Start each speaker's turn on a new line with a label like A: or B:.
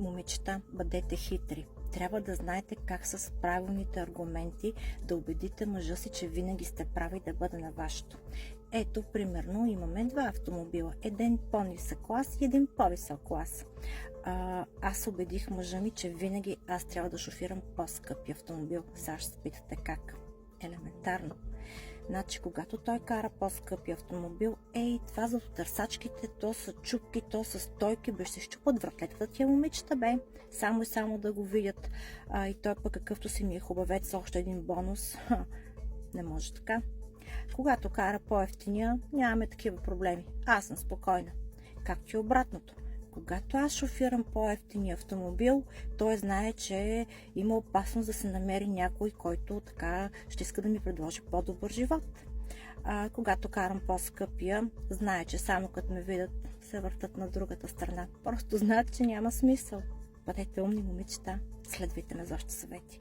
A: Момичета, бъдете хитри. Трябва да знаете как с правилните аргументи да убедите мъжа си, че винаги сте прави да бъде на вашето. Ето, примерно, имаме два автомобила. Един по-нисък клас и един по-висок клас. Аз убедих мъжа ми, че винаги аз трябва да шофирам по-скъпи автомобил. Сега ще се питате как. Елементарно. Значи, когато той кара по-скъпи автомобил, това за търсачките, то са чупки, то са стойки, ще щупат вратлетата тия момичета, само и само да го видят. И той пък какъвто си ми е хубавец, още един бонус. Не може така. Когато кара по-евтиния, нямаме такива проблеми. Аз съм спокойна. Както и обратното. Когато аз шофирам по-евтиния автомобил, той знае, че има опасност да се намери някой, който така ще иска да ми предложи по-добър живот. Когато карам по-скъпия, знае, че само като ме видят, се въртат на другата страна. Просто знаят, че няма смисъл. Бъдете умни, момичета, следвайте ме за още съвети.